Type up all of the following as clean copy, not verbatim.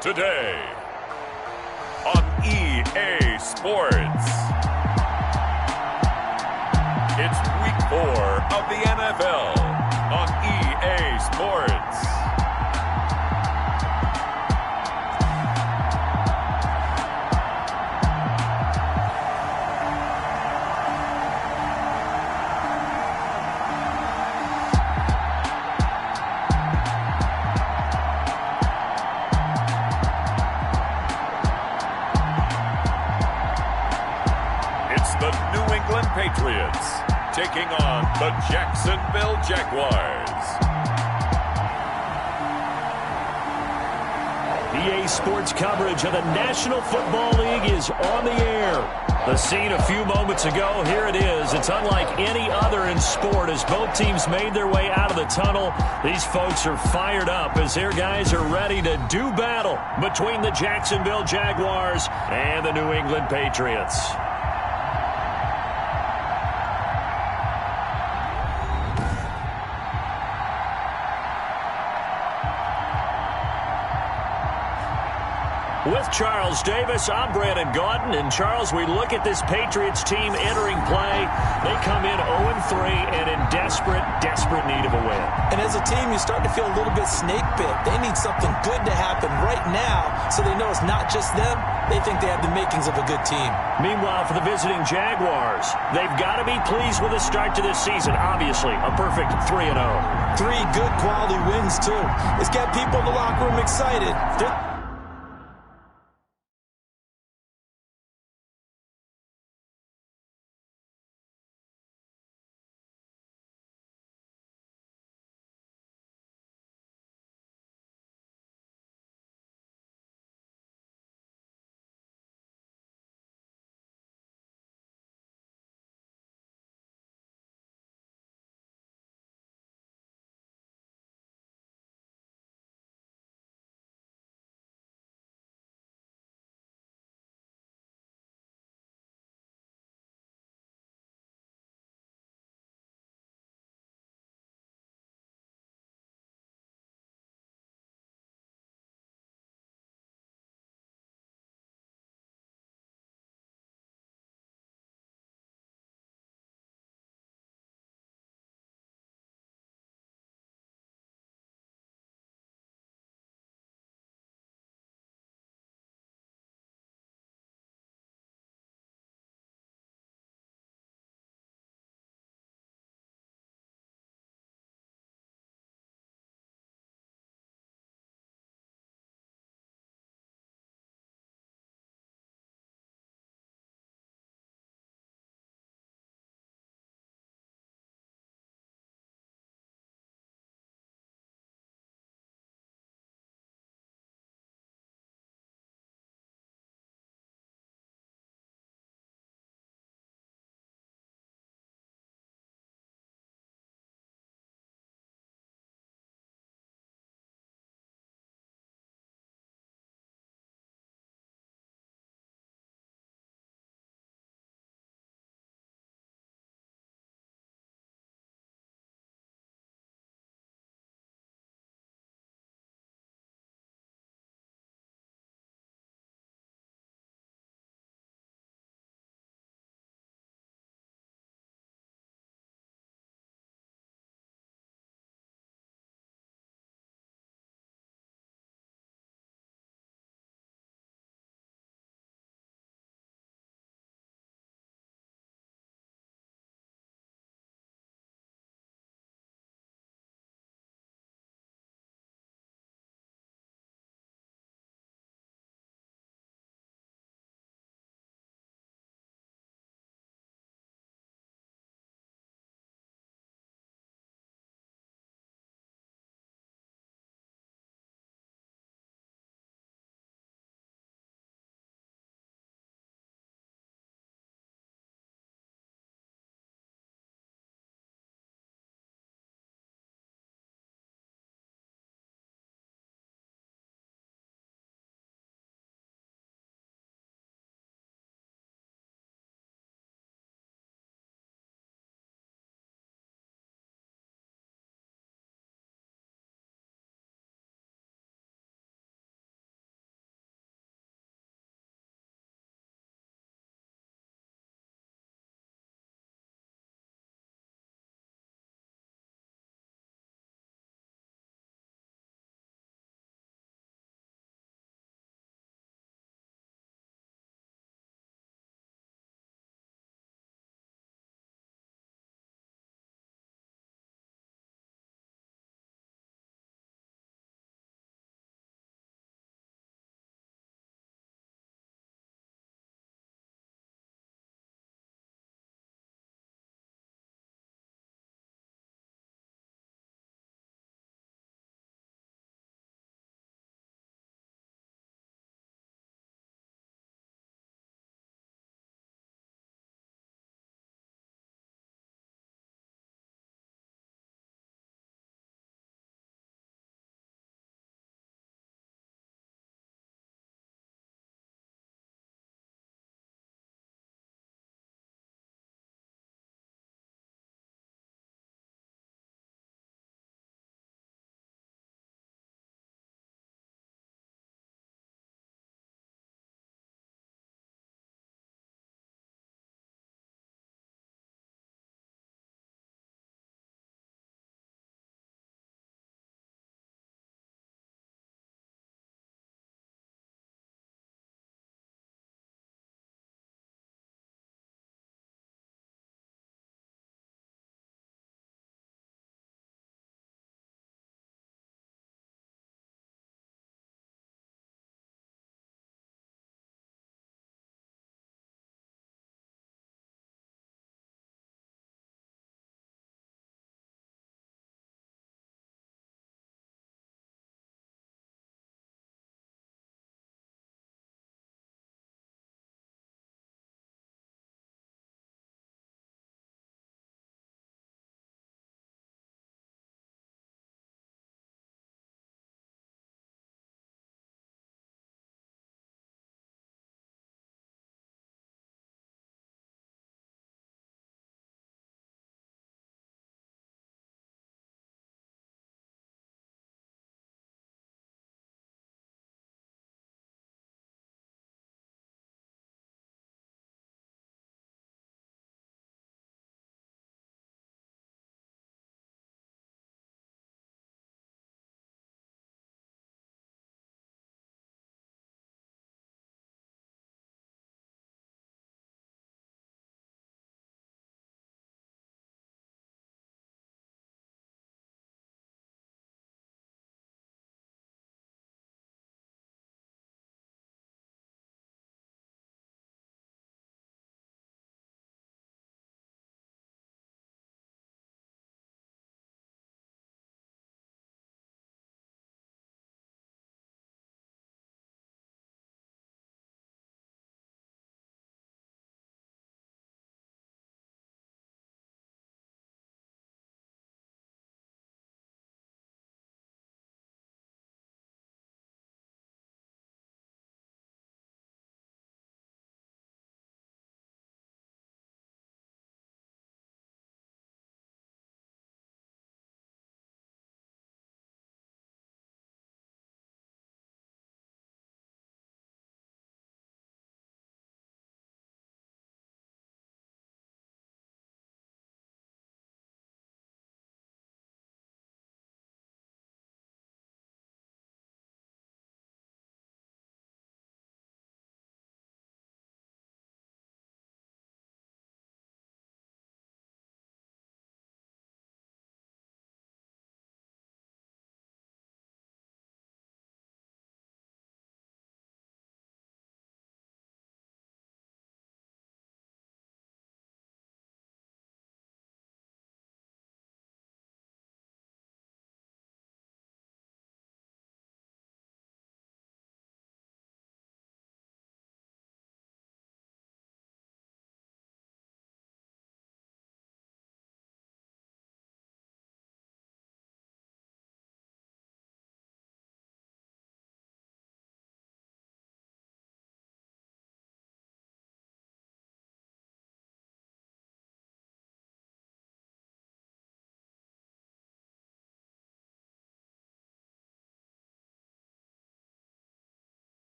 Today on EA Sports, it's week 4 of the NFL on EA Sports. The New England Patriots taking on the Jacksonville Jaguars. EA Sports coverage of the National Football League is on the air. The scene a few moments ago, here it is. It's unlike any other in sport as both teams made their way out of the tunnel. These folks are fired up as their guys are ready to do battle between the Jacksonville Jaguars and the New England Patriots. With Charles Davis, I'm Brandon Gaudin. And Charles, we look at this Patriots team entering play. They come in 0-3 and in desperate need of a win. And as a team, you start to feel a little bit snake bit. They need something good to happen right now so they know it's not just them. They think they have the makings of a good team. Meanwhile, for the visiting Jaguars, they've got to be pleased with the start to this season. Obviously, a perfect 3-0. 3 good quality wins, too. It's got people in the locker room excited.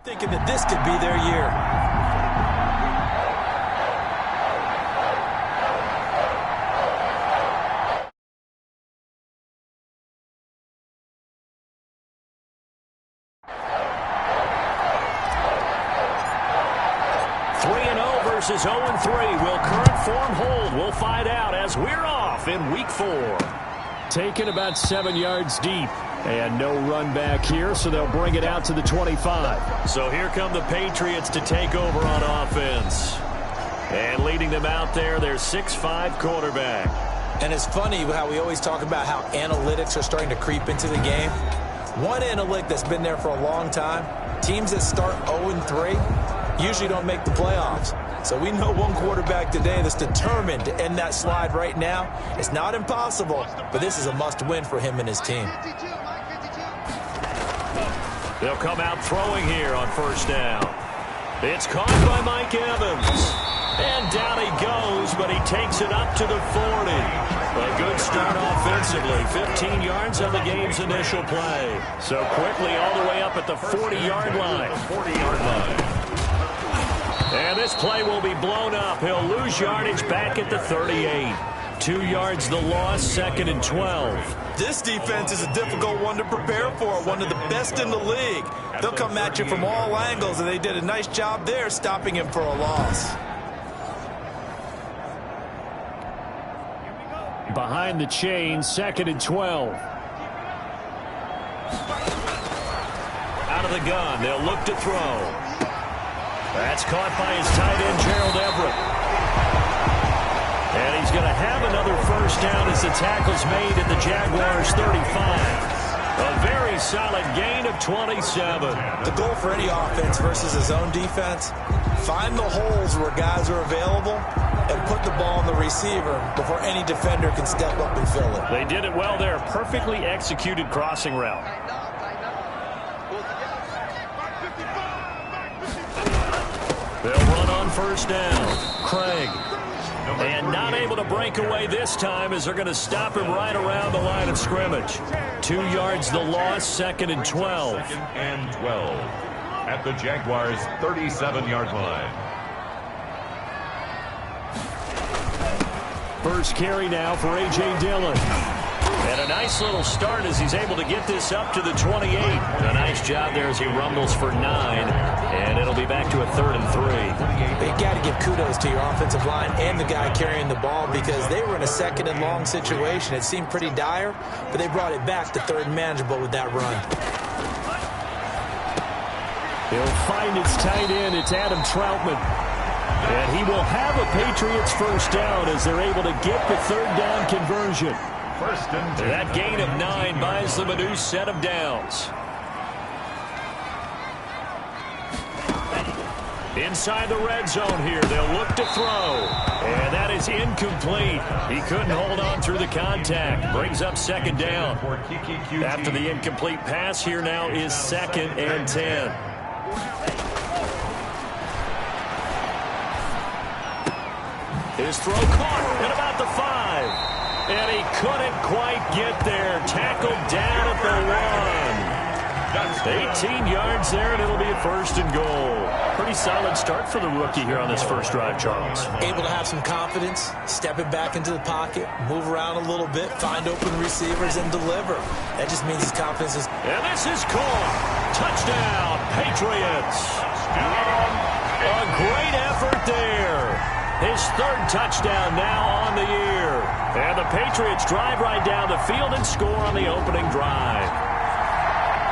Thinking that this could be their year. Versus 0-3. Will current form hold? We'll find out as we're off in week 4. Taken about 7 yards deep. And no run back here, so they'll bring it out to the 25. So here come the Patriots to take over on offense. And leading them out there, their 6'5" quarterback. And it's funny how we always talk about how analytics are starting to creep into the game. One analytic that's been there for a long time, teams that start 0-3 usually don't make the playoffs. So we know one quarterback today that's determined to end that slide right now. It's not impossible, but this is a must-win for him and his team. They'll come out throwing here on first down. It's caught by Mike Evans. And down he goes, but he takes it up to the 40. A good start offensively. 15 yards on the game's initial play. So quickly all the way up at the 40-yard line. And this play will be blown up. He'll lose yardage back at the 38. 2 yards the loss, 2nd and 12. This defense is a difficult one to prepare for, one of the best in the league. They'll come at you from all angles, and they did a nice job there stopping him for a loss. Behind the chain, 2nd and 12. Out of the gun, they'll look to throw. That's caught by his tight end, Gerald Everett. And he's going to have another first down as the tackle's made at the Jaguars' 35. A very solid gain of 27. The goal for any offense versus his own defense, find the holes where guys are available and put the ball on the receiver before any defender can step up and fill it. They did it well there. Perfectly executed crossing route. They'll run on first down. Craig. And not able to break away this time as they're going to stop him right around the line of scrimmage. 2 yards the loss, 2nd and 12. 2nd and 12 at the Jaguars' 37-yard line. First carry now for A.J. Dillon. And a nice little start as he's able to get this up to the 28. A nice job there as he rumbles for 9. And it'll be back to a 3rd and 3. You got to give kudos to your offensive line and the guy carrying the ball because they were in a 2nd and long situation. It seemed pretty dire, but they brought it back to 3rd and manageable with that run. He'll find its tight end. It's Adam Troutman. And he will have a Patriots first down as they're able to get the 3rd down conversion. First and 10. That gain of 9 buys them a new set of downs. Inside the red zone here, they'll look to throw. And that is incomplete. He couldn't hold on through the contact. Brings up 2nd down. After the incomplete pass, here now is 2nd and 10. His throw caught at about the 5. And he couldn't quite get there. Tackled down at the 1. 18 yards there, and it'll be a 1st and goal. Pretty solid start for the rookie here on this first drive, Charles. Able to have some confidence, stepping back into the pocket, move around a little bit, find open receivers, and deliver. That just means his confidence is... And this is caught. Touchdown, Patriots. A great effort there. His 3rd touchdown now on the year. And the Patriots drive right down the field and score on the opening drive.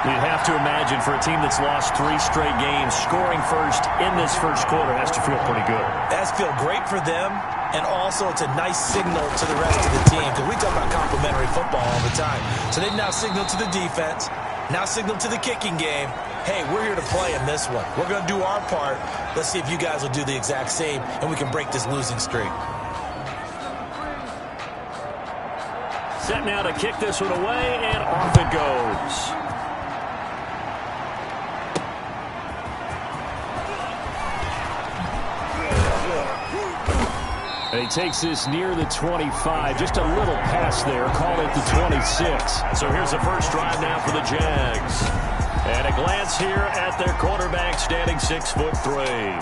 You'd have to imagine for a team that's lost 3 straight games, scoring first in this first quarter has to feel pretty good. That's feel great for them, and also it's a nice signal to the rest of the team because we talk about complementary football all the time. So they've now signaled to the defense, now signaled to the kicking game, hey, we're here to play in this one. We're going to do our part. Let's see if you guys will do the exact same, and we can break this losing streak. Set now to kick this one away, and off it goes. And he takes this near the 25. Just a little pass there. Call it the 26. So here's the first drive now for the Jags. And a glance here at their quarterback, standing 6'3".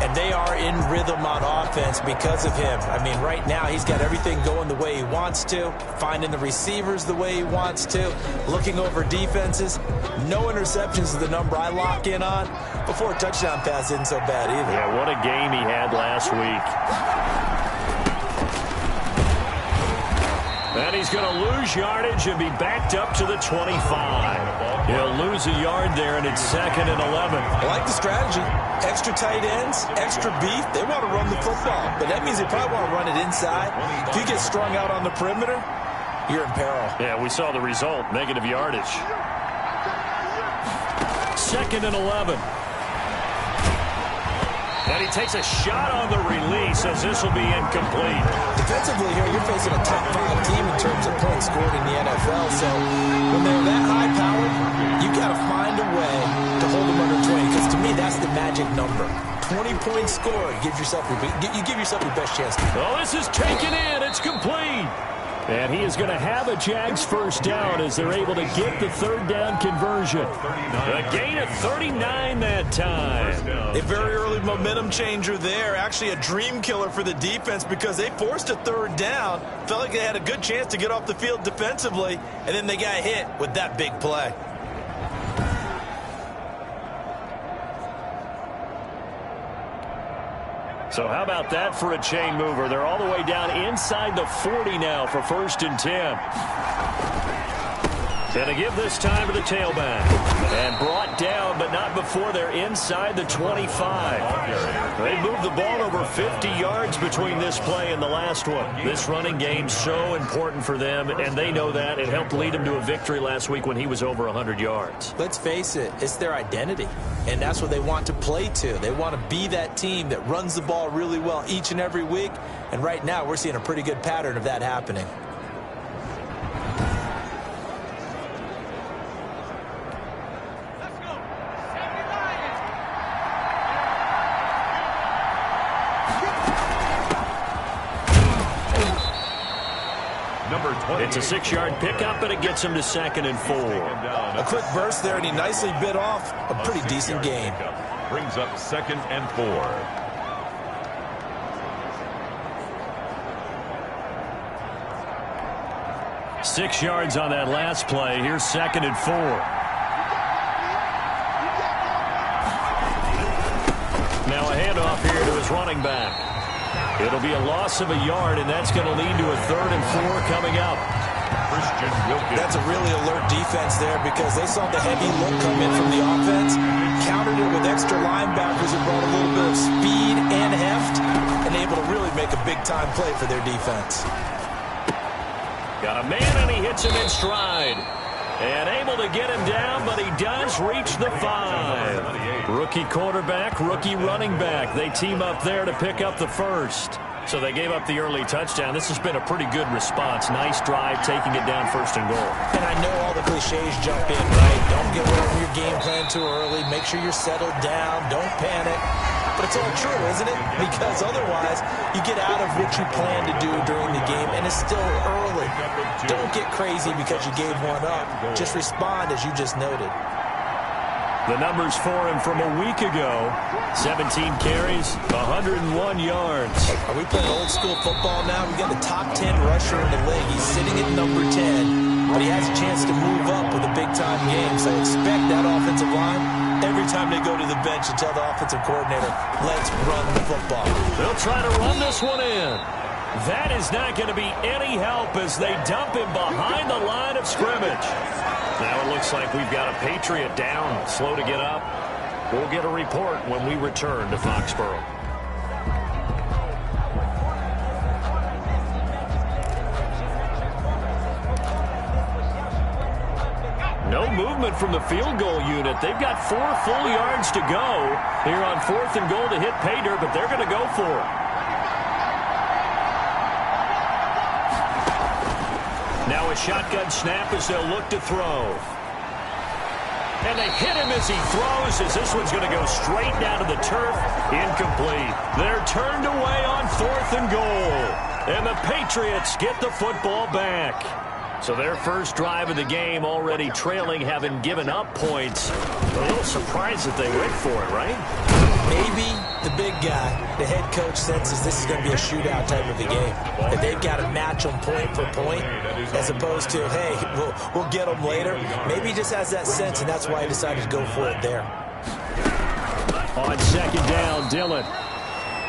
And they are in rhythm on offense because of him. I mean, right now he's got everything going the way he wants to, finding the receivers the way he wants to, looking over defenses. No interceptions is the number I lock in on. Before a touchdown pass isn't so bad either. Yeah, what a game he had last week. And he's going to lose yardage and be backed up to the 25. He'll lose a yard there, and it's 2nd and 11. I like the strategy. Extra tight ends, extra beef. They want to run the football, but that means they probably want to run it inside. If you get strung out on the perimeter, you're in peril. Yeah, we saw the result, negative yardage. 2nd and 11. And he takes a shot on the release as this will be incomplete. Defensively here, you're facing a top-5 team in terms of points scored in the NFL. So when they're that high-powered, you got to find a way to hold them under 20. Because to me, that's the magic number. 20 points scored. You give yourself your best chance. Oh, this is taken in. It's complete. And he is going to have a Jags first down as they're able to get the 3rd down conversion. A gain of 39 that time. A very early momentum changer there. Actually a dream killer for the defense because they forced a 3rd down. Felt like they had a good chance to get off the field defensively, and then they got hit with that big play. So how about that for a chain mover? They're all the way down inside the 40 now for 1st and 10. Going to give this time to the tailback. And brought down, but not before they're inside the 25. They moved the ball over 50 yards between this play and the last one. This running game so important for them, and they know that. It helped lead them to a victory last week when he was over 100 yards. Let's face it, it's their identity, and that's what they want to play to. They want to be that team that runs the ball really well each and every week, and right now we're seeing a pretty good pattern of that happening. It's a 6-yard pickup, and it gets him to 2nd and 4. A quick burst there, and he nicely bit off a pretty decent gain. Brings up 2nd and 4. 6 yards on that last play. Here's 2nd and 4. Now a handoff here to his running back. It'll be a loss of a yard, and that's going to lead to a 3rd and 4 coming up. That's a really alert defense there because they saw the heavy look come in from the offense, countered it with extra linebackers and brought a little bit of speed and heft, and able to really make a big-time play for their defense. Got a man, and he hits him in stride. And able to get him down, but he does reach the 5. Rookie quarterback, rookie running back. They team up there to pick up the first. So they gave up the early touchdown. This has been a pretty good response. Nice drive, taking it down 1st and goal. And I know all the cliches jump in, right? Don't get away from your game plan too early. Make sure you're settled down. Don't panic. But it's all true, isn't it? Because otherwise, you get out of what you plan to do during the game, and it's still early. Don't get crazy because you gave one up. Just respond as you just noted. The numbers for him from a week ago. 17 carries, 101 yards. Are we playing old school football now? We've got the top 10 rusher in the league. He's sitting at number 10, but he has a chance to move up with a big-time game. So expect that offensive line every time they go to the bench and tell the offensive coordinator, let's run the football. They'll try to run this one in. That is not going to be any help as they dump him behind the line of scrimmage. Now it looks like we've got a Patriot down, slow to get up. We'll get a report when we return to Foxborough. No movement from the field goal unit. They've got 4 full yards to go here on 4th and goal to hit pay dirt, but they're going to go for it. Now a shotgun snap as they'll look to throw. And they hit him as he throws, as this one's going to go straight down to the turf. Incomplete. They're turned away on 4th and goal. And the Patriots get the football back. So their first drive of the game already trailing, having given up points. A little surprised that they went for it, right? Maybe the big guy, the head coach, senses this is going to be a shootout type of a game. That they've got to match them point for point as opposed to, hey, we'll get them later. Maybe he just has that sense, and that's why he decided to go for it there. On second down, Dillon.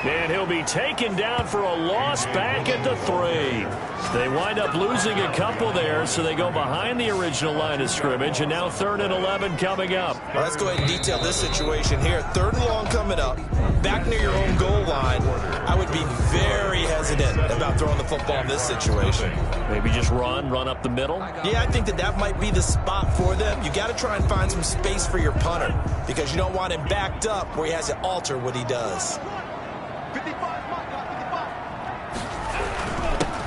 And he'll be taken down for a loss back at the 3. They wind up losing a couple there, so they go behind the original line of scrimmage, and now 3rd and 11 coming up. Well, let's go ahead and detail this situation here. 3rd and long coming up, back near your own goal line. I would be very hesitant about throwing the football in this situation. Maybe just run up the middle? Yeah, I think that might be the spot for them. You got to try and find some space for your punter because you don't want him backed up where he has to alter what he does.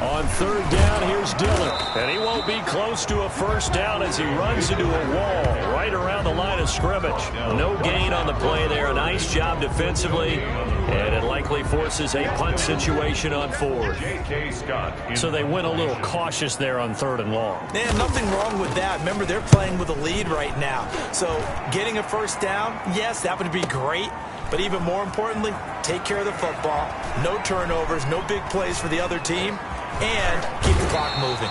On 3rd down, here's Dillon. And he won't be close to a first down as he runs into a wall right around the line of scrimmage. No gain on the play there. A nice job defensively. And it likely forces a punt situation on 4th. So they went a little cautious there on 3rd and long. Man, nothing wrong with that. Remember, they're playing with a lead right now. So getting a first down, yes, that would be great. But even more importantly, take care of the football. No turnovers, no big plays for the other team. And keep the clock moving.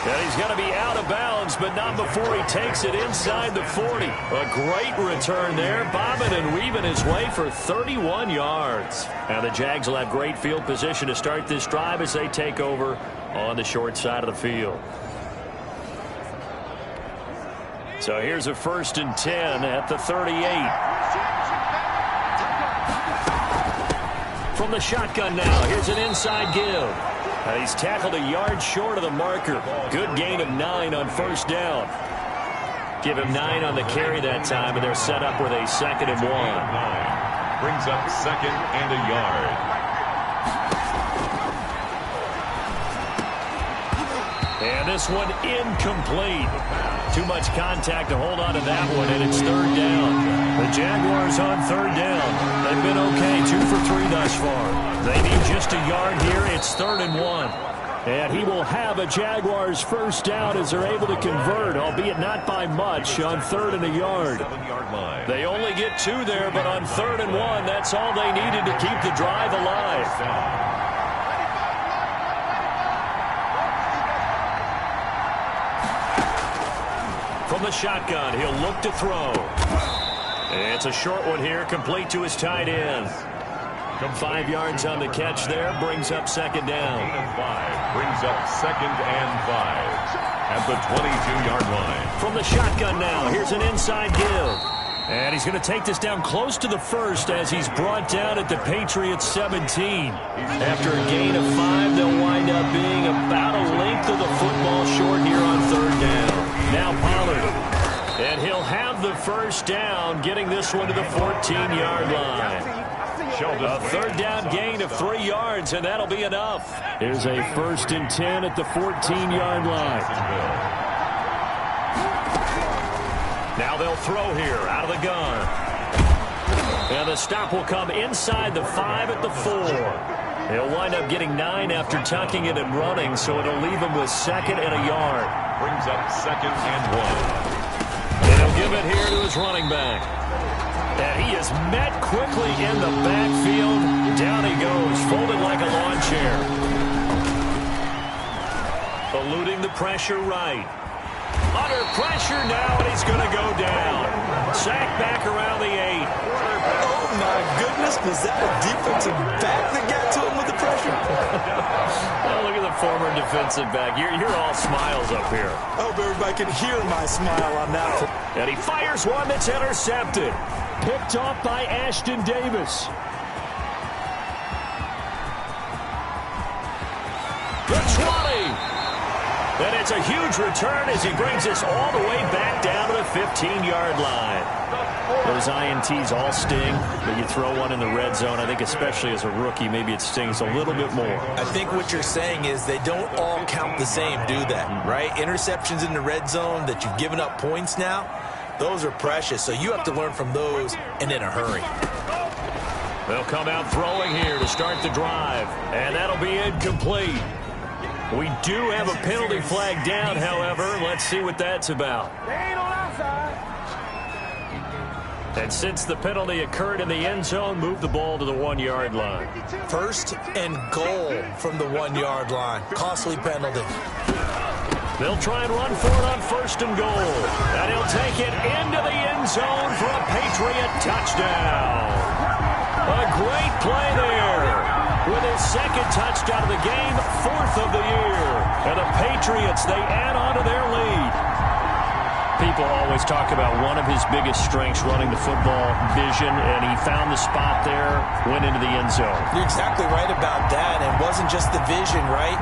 And he's going to be out of bounds, but not before he takes it inside the 40. A great return there, bobbing and weaving his way for 31 yards. Now the Jags will have great field position to start this drive as they take over on the short side of the field. So here's a 1st and 10 at the 38. From the shotgun now, here's an inside give. And he's tackled a yard short of the marker. Good gain of 9 on 1st down. Give him 9 on the carry that time, and they're set up with a 2nd and 1. Brings up 2nd and a yard. And this one incomplete. Too much contact to hold on to that one, and it's 3rd down. The Jaguars on 3rd down. They've been okay, 2 for 3 thus far. They need just a yard here. It's 3rd and 1. And he will have a Jaguars first down as they're able to convert, albeit not by much, on 3rd and a yard. They only get 2 there, but on 3rd and 1, that's all they needed to keep the drive alive. From the shotgun, he'll look to throw. It's a short one here, complete to his tight end. 5 yards on the catch there, brings up 2nd down. Brings up 2nd and 5 at the 22-yard line. From the shotgun now, here's an inside give. And he's going to take this down close to the 1st as he's brought down at the Patriots 17. After a gain of 5, they'll wind up being about a length of the football short here on 3rd down. Now Pollard. And he'll have the first down, getting this one to the 14-yard line. A 3rd down gain of 3 yards, and that'll be enough. Here's a 1st and 10 at the 14-yard line. Now they'll throw here out of the gun. And the stop will come inside the 5 at the 4. He'll wind up getting 9 after tucking it and running, so it'll leave him with 2nd and a yard. Brings up 2nd and 1. And he'll give it here to his running back. And he is met quickly in the backfield. Down he goes, folded like a lawn chair. Eluding the pressure right. Under pressure now, and he's going to go down. Sacked back around the 8. Oh, my goodness. Was that a defensive back that got to him with the pressure? Oh, look at the former defensive back. You're all smiles up here. I hope everybody can hear my smile on that one. And he fires one that's intercepted. Picked off by Ashton Davis. The 20. And it's a huge return as he brings us all the way back down to the 15-yard line. Those INTs all sting, but you throw one in the red zone, I think especially as a rookie, maybe it stings a little bit more. I think what you're saying is they don't all count the same, do that, right? Interceptions in the red zone that you've given up points now, those are precious, so you have to learn from those and in a hurry. They'll come out throwing here to start the drive, and that'll be incomplete. We do have a penalty flag down, however. Let's see what that's about. They ain't on our side. And since the penalty occurred in the end zone, move the ball to the 1-yard line. First and goal from the 1-yard line. Costly penalty. They'll try and run for it on first and goal. And he'll take it into the end zone for a Patriot touchdown. A great play there. With his second touchdown of the game, 4th of the year. And the Patriots, they add on to their lead. People always talk about one of his biggest strengths running the football, vision, and he found the spot there, went into the end zone. You're exactly right about that. And it wasn't just the vision, right?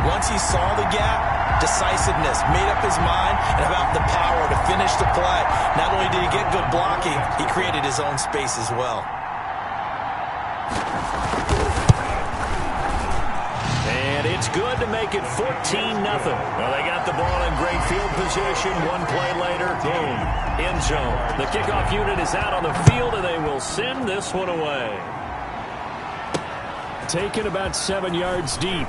Once he saw the gap, decisiveness, made up his mind, and about the power to finish the play. Not only did he get good blocking, he created his own space as well. And it's good to make it 14-0. Well, they got the ball in great field position. One play later, boom, end zone. The kickoff unit is out on the field, and they will send this one away. Taken about 7 yards deep.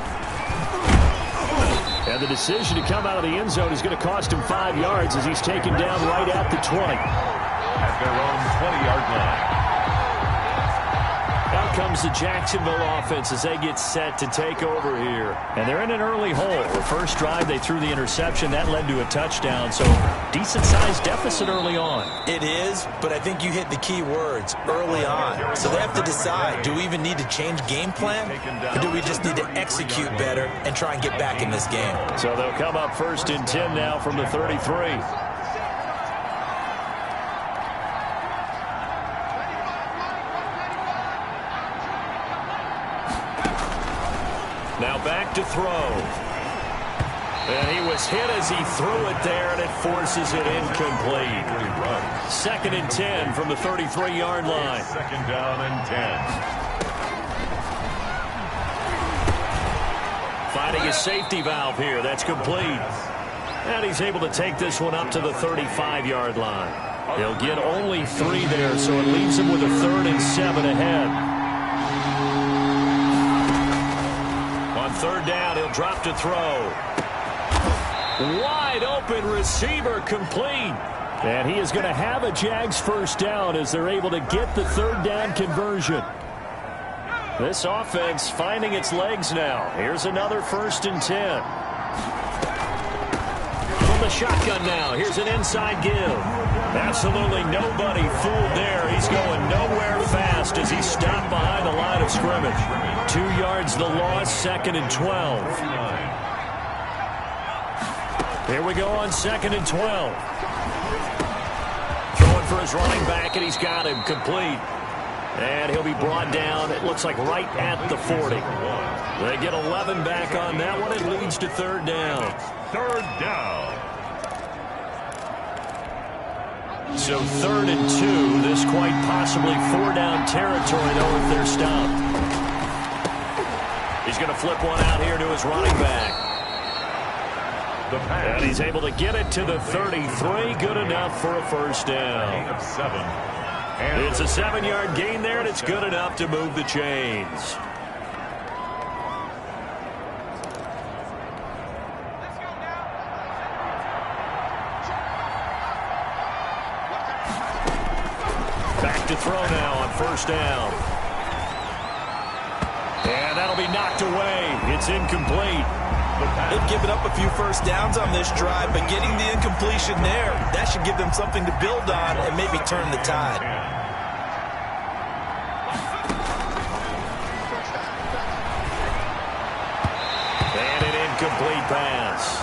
And the decision to come out of the end zone is going to cost him 5 yards as he's taken down right at the 20. At their own 20-yard line. Out comes the Jacksonville offense as they get set to take over here. And they're in an early hole. The first drive, they threw the interception. That led to a touchdown. So decent-sized deficit early on. It is, but I think you hit the key words, early on. So they have to decide, do we even need to change game plan? Or do we just need to execute better and try and get back in this game? So they'll come up 1st and 10 now from the 33. Now back to throw. And he was hit as he threw it there, and it forces it incomplete. 2nd and 10 from the 33-yard line. 2nd down and 10. Finding a safety valve here. That's complete. And he's able to take this one up to the 35-yard line. He'll get only 3 there, so it leaves him with a 3rd and 7 ahead. 3rd down, he'll drop to throw. Wide open receiver complete. And he is going to have a Jags first down as they're able to get the 3rd down conversion. This offense finding its legs now. Here's another 1st and 10. From the shotgun now, here's an inside give. Absolutely nobody fooled there. He's going nowhere fast as he's stopped behind the line of scrimmage. 2 yards the loss, 2nd and 12. Here we go on 2nd and 12. Throwing for his running back, and he's got him complete. And he'll be brought down, it looks like right at the 40. They get 11 back on that one. It leads to 3rd down. 3rd down. So 3rd and 2. This quite possibly 4-down territory, though, if they're stopped. He's going to flip one out here to his running back. And he's able to get it to the 33. Good enough for a 1st down. Of 7. It's a 7-yard gain there, and it's good enough to move the chains. Back to throw now on 1st down. And that'll be knocked away. It's incomplete. They've given up a few 1st downs on this drive, but getting the incompletion there, that should give them something to build on and maybe turn the tide. And an incomplete pass.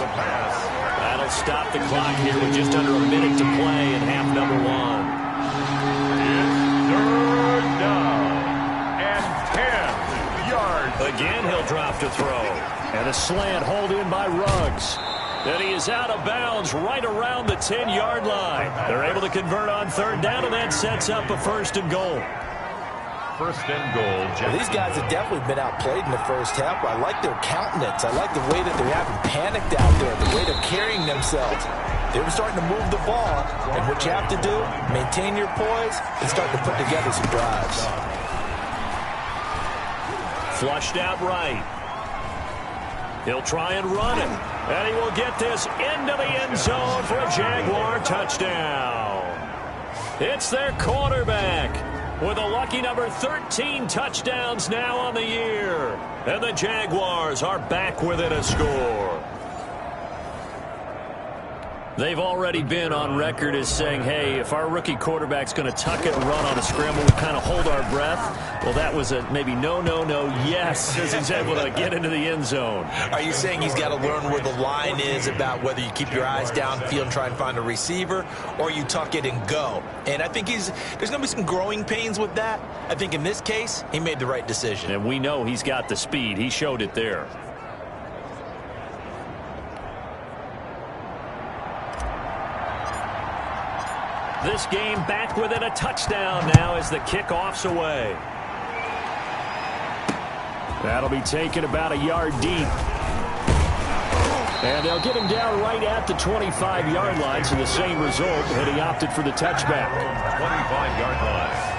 That'll stop the clock here with just under a minute to play in half number 1. It's 3rd down and 10 yards. Again, he'll drop to throw. And a slant hold in by Ruggs. And he is out of bounds right around the 10-yard line. They're able to convert on 3rd down, and that sets up a 1st and goal. 1st and goal. Well, these guys have definitely been outplayed in the first half. I like their countenance. I like the way that they're having panicked out there, the way they're carrying themselves. They're starting to move the ball, and what you have to do, maintain your poise and start to put together some drives. Flushed out right. He'll try and run it. And he will get this into the end zone for a Jaguar touchdown. It's their quarterback with a lucky number 13 touchdowns now on the year. And the Jaguars are back within a score. They've already been on record as saying, hey, if our rookie quarterback's going to tuck it and run on a scramble, we kind of hold our breath. Well, that was a maybe no, yes, as he's able to get into the end zone. Are you saying he's got to learn where the line is about whether you keep your eyes downfield and try and find a receiver, or you tuck it and go? And I think there's going to be some growing pains with that. I think in this case, he made the right decision. And we know he's got the speed. He showed it there. This game back within a touchdown now as the kickoff's away. That'll be taken about a yard deep. And they'll get him down right at the 25-yard line, so the same result, and he opted for the touchback. 25-yard line.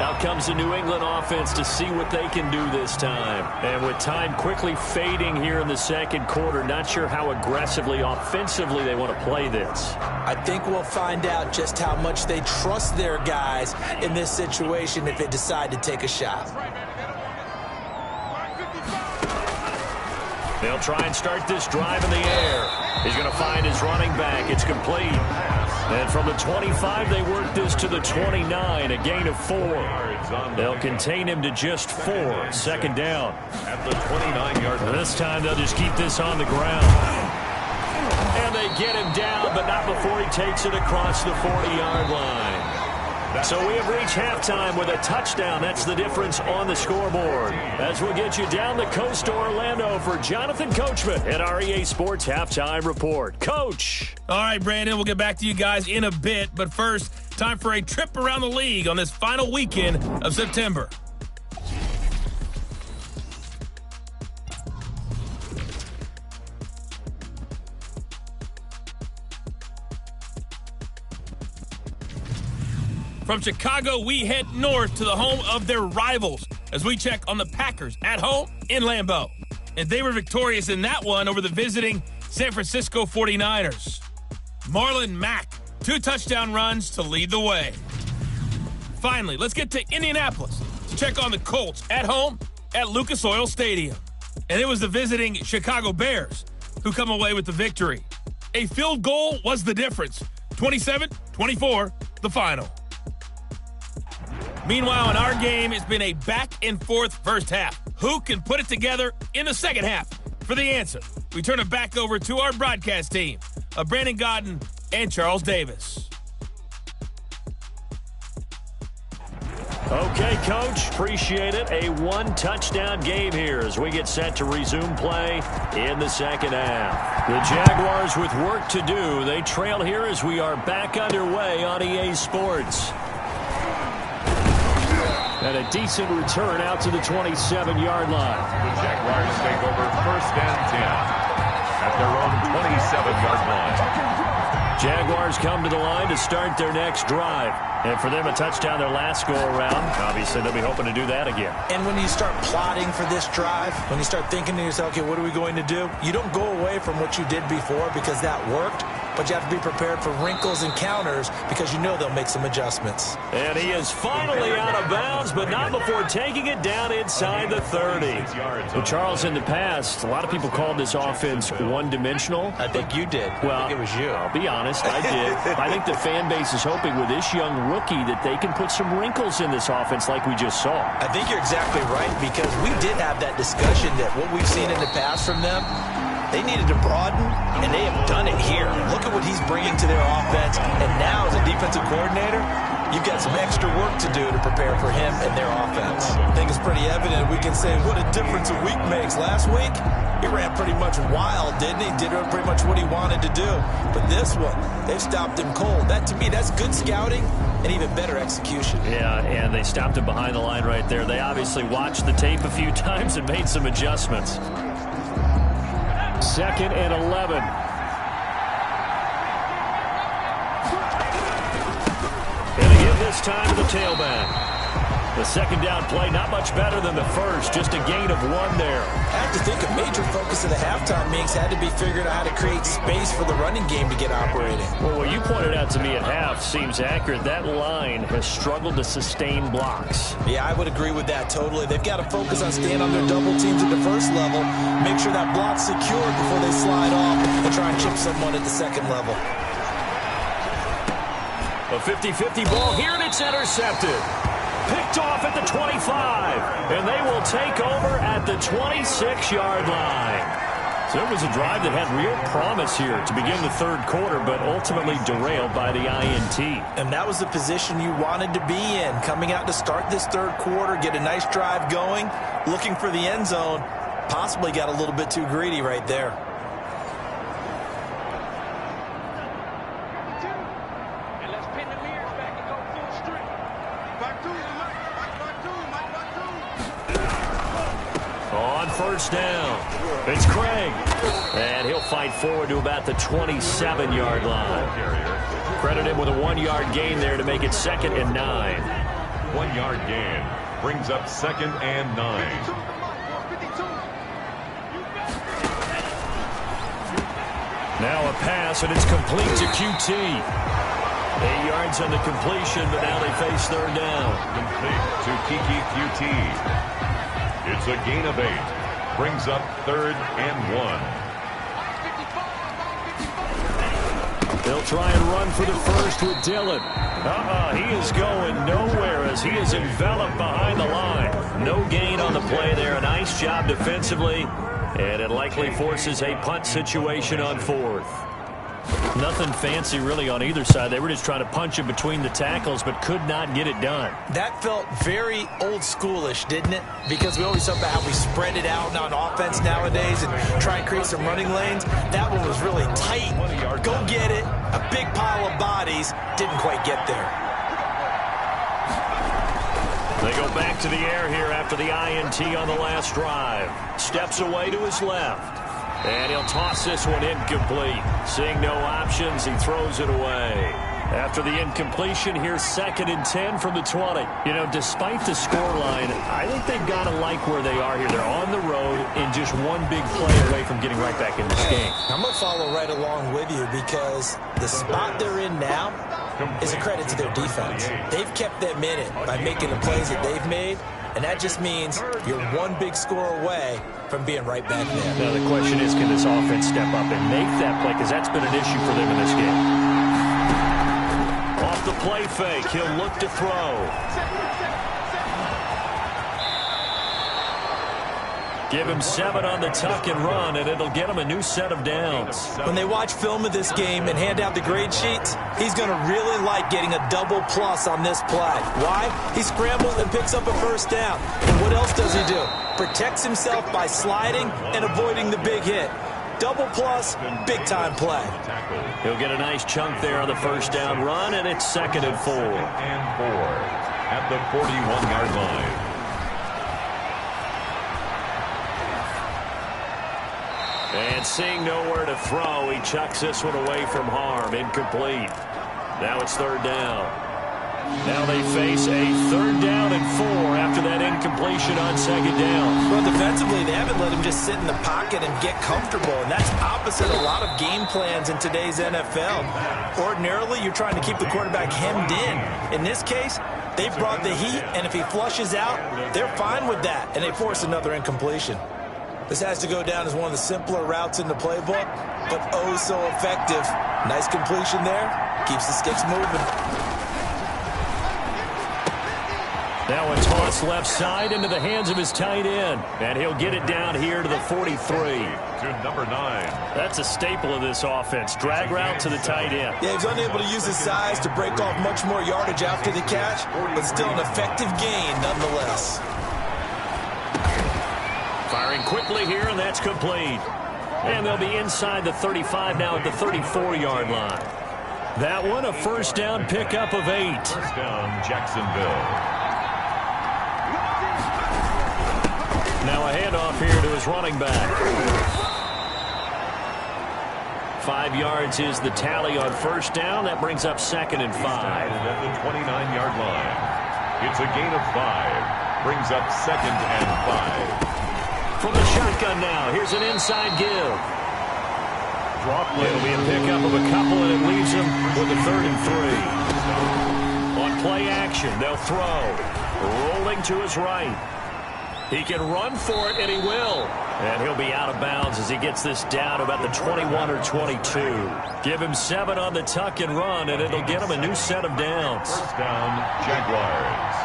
Out comes the New England offense to see what they can do this time. And with time quickly fading here in the second quarter, not sure how aggressively, offensively they want to play this. I think we'll find out just how much they trust their guys in this situation if they decide to take a shot. They'll try and start this drive in the air. He's going to find his running back. It's complete. And from the 25, they work this to the 29, a gain of 4. They'll contain him to just 4. Second down. At the 29-yard line. This time, they'll just keep this on the ground. And they get him down, but not before he takes it across the 40-yard line. So we have reached halftime with a touchdown. That's the difference on the scoreboard. As we'll get you down the coast to Orlando for Jonathan Coachman at our EA Sports Halftime Report. Coach. All right, Brandon, we'll get back to you guys in a bit. But first, time for a trip around the league on this final weekend of September. From Chicago, we head north to the home of their rivals as we check on the Packers at home in Lambeau. And they were victorious in that one over the visiting San Francisco 49ers. Marlon Mack, 2 touchdown runs to lead the way. Finally, let's get to Indianapolis to check on the Colts at home at Lucas Oil Stadium. And it was the visiting Chicago Bears who come away with the victory. A field goal was the difference. 27-24, the final. Meanwhile, in our game, it's been a back-and-forth first half. Who can put it together in the second half? For the answer, we turn it back over to our broadcast team of Brandon Godden and Charles Davis. Okay, Coach, appreciate it. A 1-touchdown game here as we get set to resume play in the second half. The Jaguars with work to do. They trail here as we are back underway on EA Sports. And a decent return out to the 27-yard line. The Jaguars take over 1st and 10 at their own 27-yard line. Jaguars come to the line to start their next drive. And for them, a touchdown their last go-around. Obviously, they'll be hoping to do that again. And when you start plotting for this drive, when you start thinking to yourself, okay, what are we going to do? You don't go away from what you did before because that worked. But you have to be prepared for wrinkles and counters because you know they'll make some adjustments. And he is finally out of bounds, but not before taking it down inside the 30. Well, Charles, in the past, a lot of people called this offense one-dimensional. I think you did. Well, I think it was you. I'll be honest, I did. I think the fan base is hoping with this young rookie that they can put some wrinkles in this offense like we just saw. I think you're exactly right because we did have that discussion that what we've seen in the past from them, they needed to broaden, and they have done it here. Look at what he's bringing to their offense. And now, as a defensive coordinator, you've got some extra work to do to prepare for him and their offense. I think it's pretty evident. We can say what a difference a week makes. Last week, he ran pretty much wild, didn't he? Did pretty much what he wanted to do. But this one, they've stopped him cold. That, to me, that's good scouting and even better execution. Yeah, and they stopped him behind the line right there. They obviously watched the tape a few times and made some adjustments. 2nd and 11. And they give this time to the tailback. The second down play, not much better than the first, just a gain of 1 there. I have to think a major focus of the halftime meetings had to be figuring out how to create space for the running game to get operating. Well, what you pointed out to me at half seems accurate. That line has struggled to sustain blocks. Yeah, I would agree with that totally. They've got to focus on staying on their double teams at the first level, make sure that block's secured before they slide off and try and chip someone at the second level. A 50-50 ball here, and it's intercepted. Picked off at the 25, and they will take over at the 26-yard line. So it was a drive that had real promise here to begin the third quarter, but ultimately derailed by the INT. And that was the position you wanted to be in, coming out to start this third quarter, get a nice drive going, looking for the end zone. Possibly got a little bit too greedy right there. First down. It's Craig. And he'll fight forward to about the 27-yard line. Credit him with a 1-yard gain there to make it 2nd and 9. 1-yard gain brings up 2nd and 9. Now a pass, and it's complete to QT. 8 yards on the completion, but now they face third down. Complete to Kiki QT. It's a gain of 8. Brings up 3rd and 1. They'll try and run for the first with Dillon. He is going nowhere as he is enveloped behind the line. No gain on the play there. A nice job defensively, and it likely forces a punt situation on 4th. Nothing fancy really on either side. They were just trying to punch it between the tackles, but could not get it done. That felt very old schoolish, didn't it? Because we always talk about how we spread it out on offense nowadays and try and create some running lanes. That one was really tight. Go get it. A big pile of bodies. Didn't quite get there. They go back to the air here after the INT on the last drive. Steps away to his left. And he'll toss this one incomplete. Seeing no options, he throws it away. After the incompletion, here's 2nd and 10 from the 20. You know, despite the scoreline, I think they've got to like where they are here. They're on the road and just one big play away from getting right back in this game. I'm going to follow right along with you because the spot they're in now is a credit to their defense. They've kept them in it by making the plays that they've made, and that just means you're one big score away from being right back there. Now the question is, can this offense step up and make that play? Because that's been an issue for them in this game. Off the play fake, he'll look to throw. Give him 7 on the tuck and run, and it'll get him a new set of downs. When they watch film of this game and hand out the grade sheets, he's going to really like getting a double plus on this play. Why? He scrambles and picks up a first down. And what else does he do? Protects himself by sliding and avoiding the big hit. Double plus, big-time play. He'll get a nice chunk there on the first down run, and it's 2nd and 4. And 4 at the 41-yard line. And seeing nowhere to throw, he chucks this one away from harm. Incomplete. Now it's 3rd down. Now they face a 3rd down and 4 after that incompletion on 2nd down. Well, defensively, they haven't let him just sit in the pocket and get comfortable, and that's opposite a lot of game plans in today's NFL. Ordinarily, you're trying to keep the quarterback hemmed in. In this case, they brought the heat, and if he flushes out, they're fine with that, and they force another incompletion. This has to go down as one of the simpler routes in the playbook, but oh so effective. Nice completion there. Keeps the sticks moving. Now a toss left side into the hands of his tight end. And he'll get it down here to the 43. To number 9. That's a staple of this offense. Drag route to the tight end. Yeah, he's unable to use his size to break off much more yardage after the catch, but still an effective gain nonetheless. Firing quickly here, and that's complete. And they'll be inside the 35 now at the 34-yard line. That one, a first down pickup of 8. First down, Jacksonville. Now a handoff here to his running back. 5 yards is the tally on first down. That brings up 2nd and 5. At the 29-yard line. It's a gain of 5. Brings up 2nd and 5. From the shotgun now, here's an inside give. It'll be a pickup of a couple, and it leaves him with a 3rd and 3. On play action, they'll throw. Rolling to his right. He can run for it, and he will. And he'll be out of bounds as he gets this down to about the 21 or 22. Give him 7 on the tuck and run, and it'll get him a new set of downs. First down, Jaguars.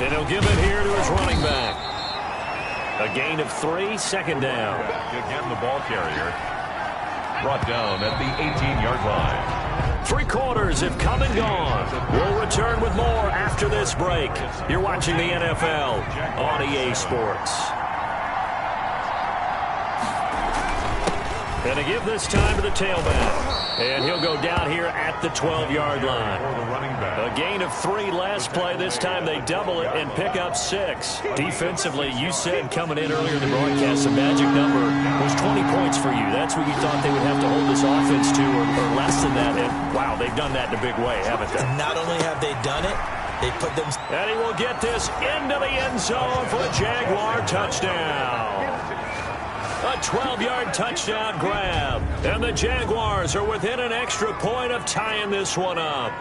And he'll give it here to his running back. A gain of 3, 2nd down. Again, the ball carrier brought down at the 18-yard line. 3 quarters have come and gone. We'll return with more after this break. You're watching the NFL on EA Sports. And to give this time to the tailback. And he'll go down here at the 12-yard line. A gain of 3 last play. This time they double it and pick up 6. Defensively, you said coming in earlier in the broadcast, the magic number was 20 points for you. That's what you thought they would have to hold this offense to, or less than that. And, wow, they've done that in a big way, haven't they? Not only have they done it, they put them... And he will get this into the end zone for a Jaguar touchdown. A 12-yard touchdown grab. And the Jaguars are within an extra point of tying this one up.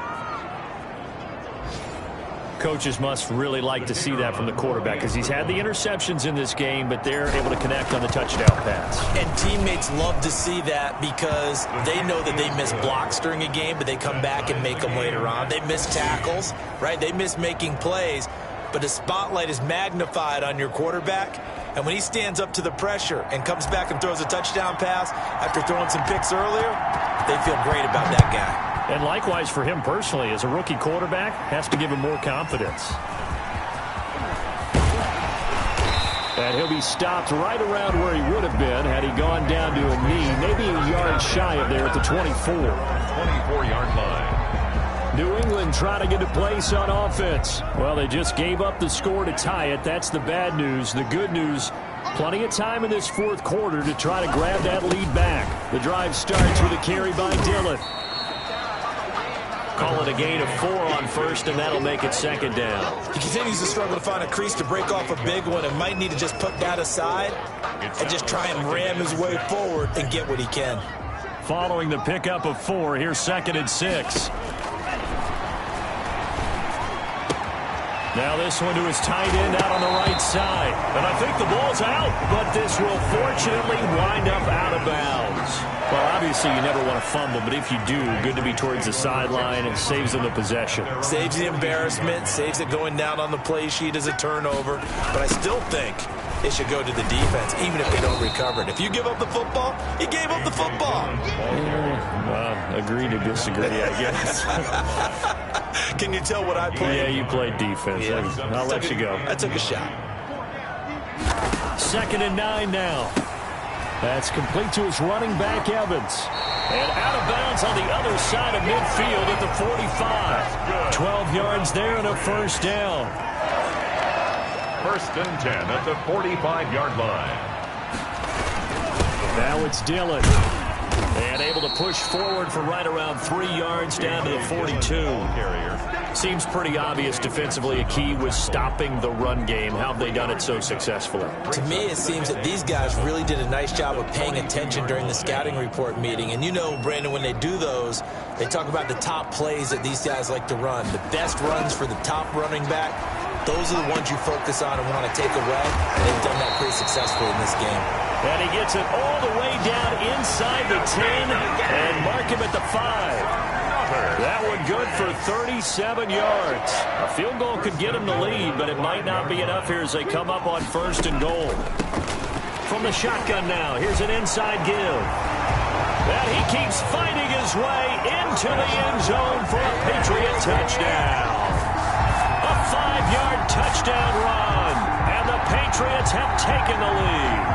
Coaches must really like to see that from the quarterback because he's had the interceptions in this game, but they're able to connect on the touchdown pass. And teammates love to see that because they know that they miss blocks during a game, but they come back and make them later on. They miss tackles, right? They miss making plays, but the spotlight is magnified on your quarterback. And when he stands up to the pressure and comes back and throws a touchdown pass after throwing some picks earlier, they feel great about that guy. And likewise for him personally, as a rookie quarterback, has to give him more confidence. And he'll be stopped right around where he would have been had he gone down to a knee, maybe a yard shy of there at the 24. 24-yard line. New England trying to get a place on offense. Well, they just gave up the score to tie it. That's the bad news. The good news, plenty of time in this 4th quarter to try to grab that lead back. The drive starts with a carry by Dillon. Call it a gain of 4 on 1st, and that'll make it 2nd down. He continues to struggle to find a crease to break off a big one and might need to just put that aside and just try and ram his way forward and get what he can. Following the pickup of 4, here's 2nd and 6. Now this one to his tight end out on the right side. And I think the ball's out, but this will fortunately wind up out of bounds. Well, obviously you never want to fumble, but if you do, good to be towards the sideline. It saves them the possession. Saves the embarrassment, saves it going down on the play sheet as a turnover. But I still think it should go to the defense, even if they don't recover it. If you give up the football, you gave up the football. Agree to disagree, I guess. Can you tell what I played? Yeah, you played defense. Yeah. I'll let you go. I took a shot. 2nd and 9 now. That's complete to his running back, Evans. And out of bounds on the other side of midfield at the 45. 12 yards there and a 1st down. 1st and 10 at the 45-yard line. Now it's Dillon. And able to push forward for right around 3 yards down to the 42. Seems pretty obvious defensively a key was stopping the run game. How have they done it so successfully? To me, it seems that these guys really did a nice job of paying attention during the scouting report meeting. And you know, Brandon, when they do those, they talk about the top plays that these guys like to run. The best runs for the top running back, those are the ones you focus on and want to take away. And they've done that pretty successfully in this game. And he gets it all the way down inside the 10 and mark him at the 5. That one good for 37 yards. A field goal could get him the lead, but it might not be enough here as they come up on 1st and goal. From the shotgun now, here's an inside give. And he keeps fighting his way into the end zone for a Patriot touchdown. A 5-yard touchdown run, and the Patriots have taken the lead.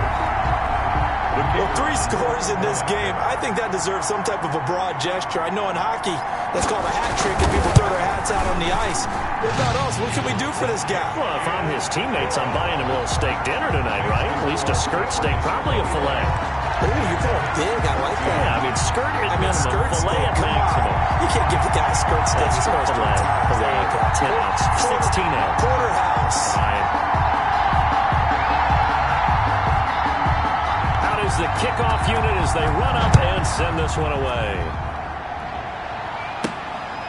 Well, 3 scores in this game. I think that deserves some type of a broad gesture. I know in hockey, that's called a hat trick, and people throw their hats out on the ice. What about us? What can we do for this guy? Well, if I'm his teammates, I'm buying him a little steak dinner tonight, right? At least a skirt steak, probably a filet. Oh, you're going big. I like that. Yeah, I mean, skirt at minimum, skirt filet steak, at maximum. You can't give the guy a skirt stick. That's He's supposed to retire. 10 outs, 16 outs. Porterhouse. Out is the kickoff unit as they run up and send this one away.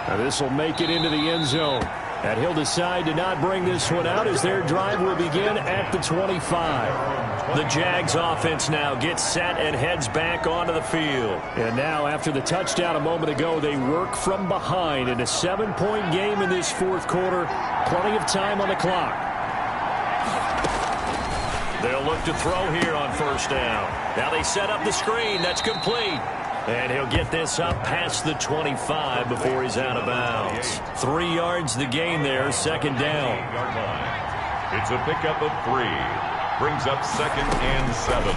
Now this will make it into the end zone. And he'll decide to not bring this one out as their drive will begin at the 25. The Jags offense now gets set and heads back onto the field. And now after the touchdown a moment ago, they work from behind in a 7-point game in this fourth quarter. Plenty of time on the clock. They'll look to throw here on first down. Now they set up the screen. That's complete. And he'll get this up past the 25 before he's out of bounds. 3 yards the gain there, second down. It's a pickup of 3. Brings up 2nd and 7.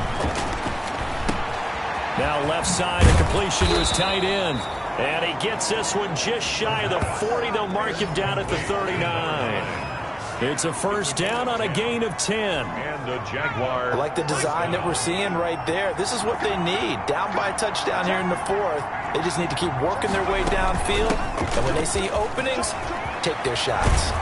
Now left side, a completion to his tight end. And he gets this one just shy of the 40. They'll mark him down at the 39. It's a first down on a gain of 10. And the Jaguar. I like the design that we're seeing right there. This is what they need. Down by a touchdown here in the fourth. They just need to keep working their way downfield. And when they see openings, take their shots.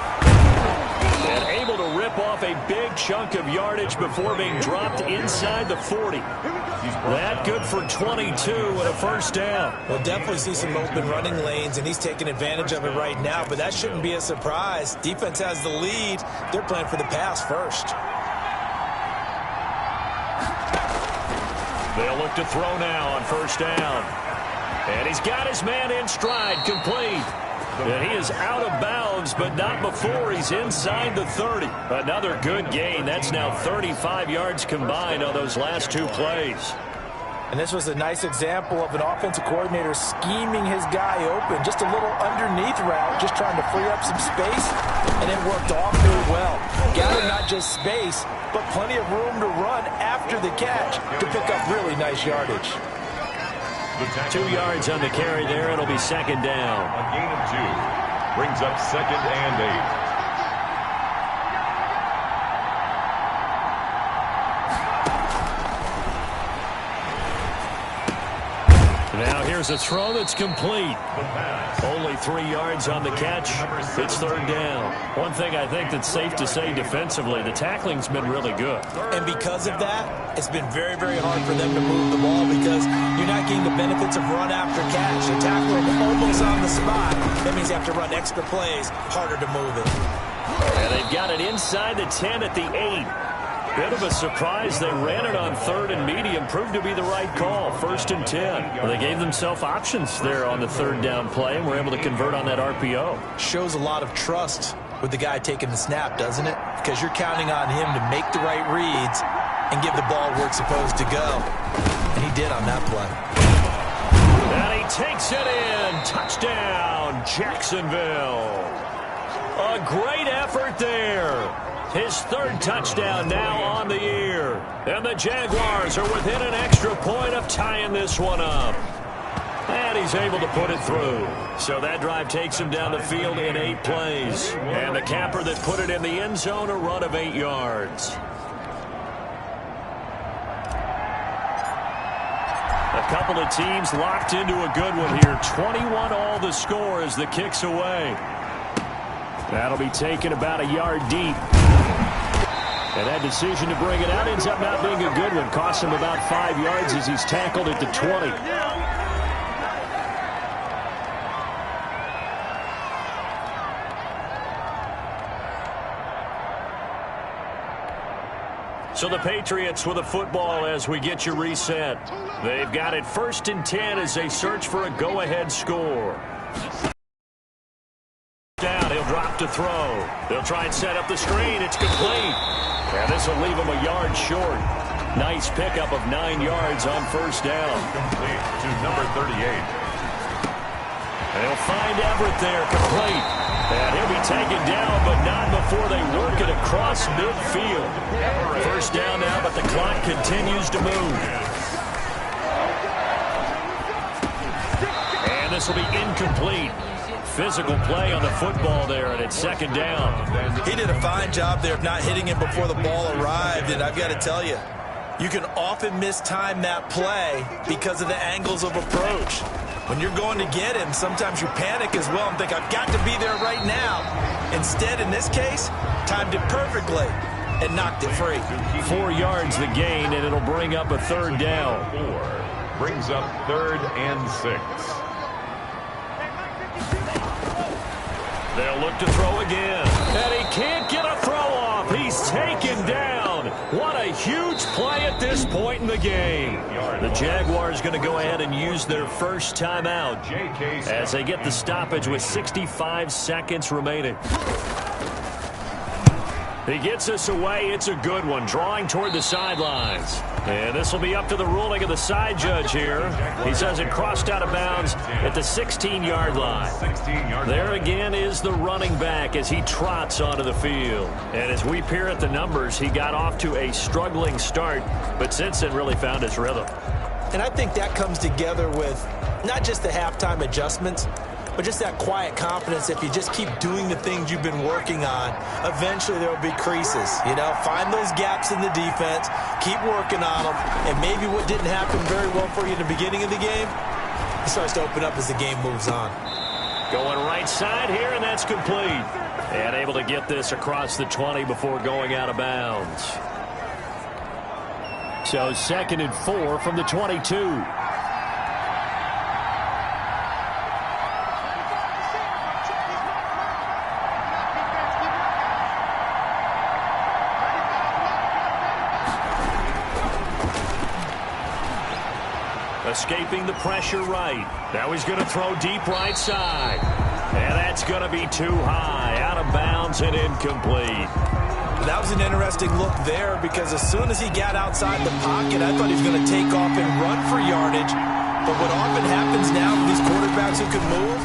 And able to rip off a big chunk of yardage before being dropped inside the 40. That good for 22 and a first down. We'll definitely see some open running lanes, and he's taking advantage of it right now, but that shouldn't be a surprise. Defense has the lead. They're playing for the pass first. They'll look to throw now on first down. And he's got his man in stride, complete. And he is out of bounds, but not before he's inside the 30. Another good gain. That's now 35 yards combined on those last 2 plays. And this was a nice example of an offensive coordinator scheming his guy open. Just a little underneath route, just trying to free up some space, and it worked awfully well. Gathered not just space, but plenty of room to run after the catch to pick up really nice yardage. 2 yards on the carry there. It'll be second down. A gain of 2. Brings up 2nd and 8. Now here's a throw that's complete. Only 3 yards on the catch. It's third down. One thing I think that's safe to say defensively, the tackling's been really good. And because of that, it's been very, very hard for them to move the ball because you're not getting the benefits of run after catch. You tackle them almost on the spot. That means you have to run extra plays, harder to move it. And they've got it inside the 10 at the 8. Bit of a surprise. They ran it on 3rd and medium. Proved to be the right call. 1st and 10. Well, they gave themselves options there on the 3rd down play and were able to convert on that RPO. Shows a lot of trust with the guy taking the snap, doesn't it? Because you're counting on him to make the right reads and give the ball where it's supposed to go. And he did on that play. And he takes it in. Touchdown, Jacksonville. A great effort there. His 3rd touchdown now on the year. And the Jaguars are within an extra point of tying this one up. And he's able to put it through. So that drive takes him down the field in 8 plays. And the capper that put it in the end zone, a run of 8 yards. A couple of teams locked into a good one here. 21 all the score as the kick's away. That'll be taken about a yard deep. And that decision to bring it out ends up not being a good one. Costs him about 5 yards as he's tackled at the 20. So the Patriots with a football as we get you reset. They've got it 1st and 10 as they search for a go-ahead score. Down, he'll drop to throw. They'll try and set up the screen. It's complete. And this will leave him a yard short. Nice pickup of 9 yards on first down. Complete to number 38. And he'll find Everett there, complete. And he'll be taken down, but not before they work it across midfield. First down now, but the clock continues to move. And this will be incomplete. Physical play on the football there, and it's second down. He did a fine job there of not hitting him before the ball arrived, and I've got to tell you, you can often mistime that play because of the angles of approach. When you're going to get him, sometimes you panic as well and think, I've got to be there right now. Instead, in this case, timed it perfectly and knocked it free. 4 yards the gain, and it'll bring up a third down. 4 brings up 3rd and 6. They'll look to throw again. And he can't get a throw off. He's taken down. What a huge play at this point in the game. The Jaguars going to go ahead and use their first timeout as they get the stoppage with 65 seconds remaining. He gets us away. It's a good one, drawing toward the sidelines. And this will be up to the ruling of the side judge here. He says it crossed out of bounds at the 16-yard line. There again is the running back as he trots onto the field. And as we peer at the numbers, he got off to a struggling start, but since then really found his rhythm. And I think that comes together with not just the halftime adjustments, but just that quiet confidence. If you just keep doing the things you've been working on, eventually there will be creases. You know, find those gaps in the defense, keep working on them, and maybe what didn't happen very well for you in the beginning of the game, it starts to open up as the game moves on. Going right side here, and that's complete. And able to get this across the 20 before going out of bounds. So 2nd and 4 from the 22. Escaping the pressure right. Now he's going to throw deep right side. And that's going to be too high. Out of bounds and incomplete. That was an interesting look there because as soon as he got outside the pocket, I thought he was going to take off and run for yardage. But what often happens now with these quarterbacks who can move,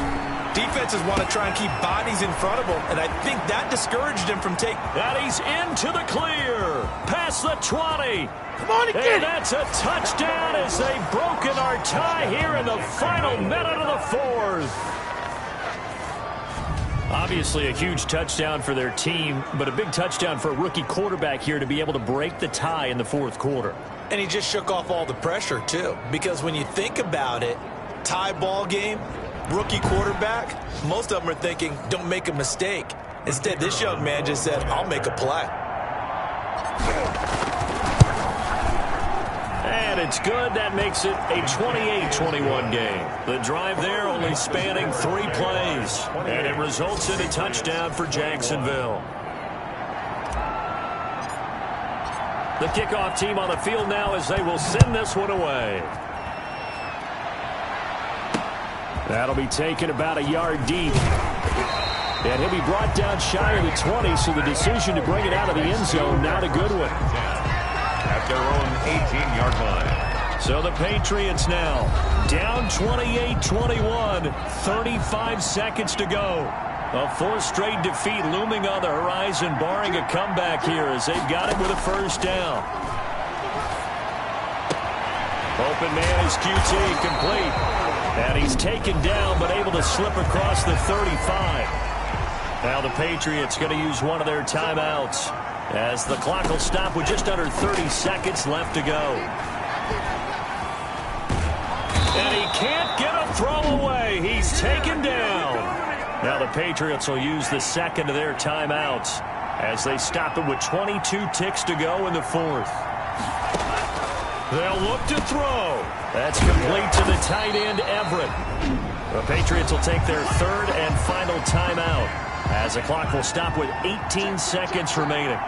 defenses want to try and keep bodies in front of them, and I think that discouraged him from taking. And he's into the clear. Past the 20. Come on again. And that's a touchdown as they've broken our tie here in the final minute of the 4th. Obviously a huge touchdown for their team, but a big touchdown for a rookie quarterback here to be able to break the tie in the 4th quarter. And he just shook off all the pressure, too, because when you think about it, tie ball game, rookie quarterback, most of them are thinking, don't make a mistake. Instead, this young man just said, I'll make a play. And it's good. That makes it a 28-21 game. The drive there only spanning 3 plays. And it results in a touchdown for Jacksonville. The kickoff team on the field now as they will send this one away. That'll be taken about a yard deep. And he'll be brought down shy of the 20, so the decision to bring it out of the end zone, not a good one. At their own 18-yard line. So the Patriots now down 28-21, 35 seconds to go. A 4th straight defeat looming on the horizon, barring a comeback here as they've got it with a first down. Open man is QT, complete. And he's taken down, but able to slip across the 35. Now the Patriots going to use one of their timeouts as the clock will stop with just under 30 seconds left to go. And he can't get a throw away. He's taken down. Now the Patriots will use the 2nd of their timeouts as they stop it with 22 ticks to go in the 4th. They'll look to throw. That's complete to the tight end, Everett. The Patriots will take their 3rd and final timeout as the clock will stop with 18 seconds remaining.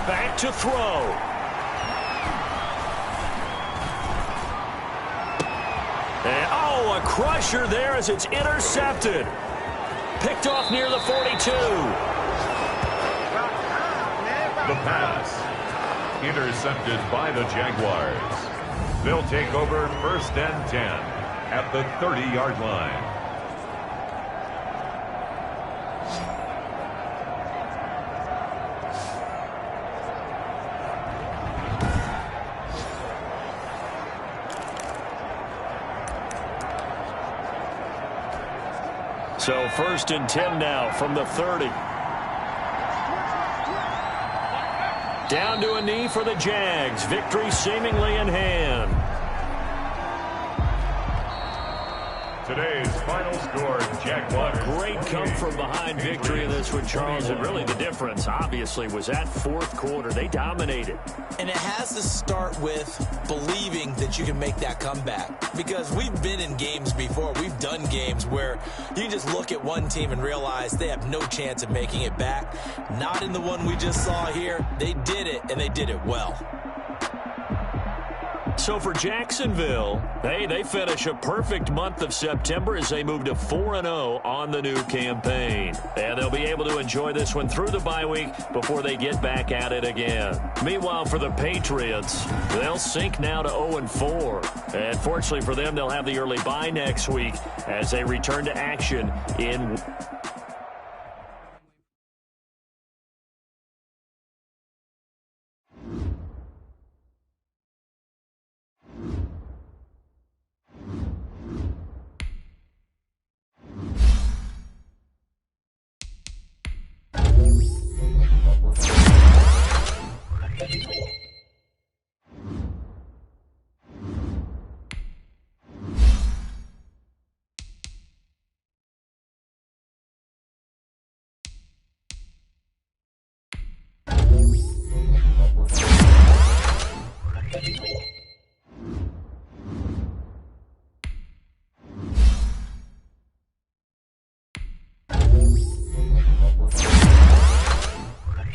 Back to throw. And, a crusher there as it's intercepted. Picked off near the 42. The pass intercepted by the Jaguars. They'll take over 1st and 10 at the 30-yard line. So 1st and 10 now from the 30. Down to a knee for the Jags. Victory seemingly in hand. Today's final score, Jaguars. Great come-from-behind victory in this one, Charles. And really the difference, obviously, was that fourth quarter. They dominated. And it has to start with believing that you can make that comeback. Because we've been in games before. We've done games where you can just look at one team and realize they have no chance of making it back. Not in the one we just saw here. They did it, and they did it well. So for Jacksonville, they finish a perfect month of September as they move to 4-0 on the new campaign. And they'll be able to enjoy this one through the bye week before they get back at it again. Meanwhile, for the Patriots, they'll sink now to 0-4. And fortunately for them, they'll have the early bye next week as they return to action in...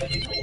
Thank you.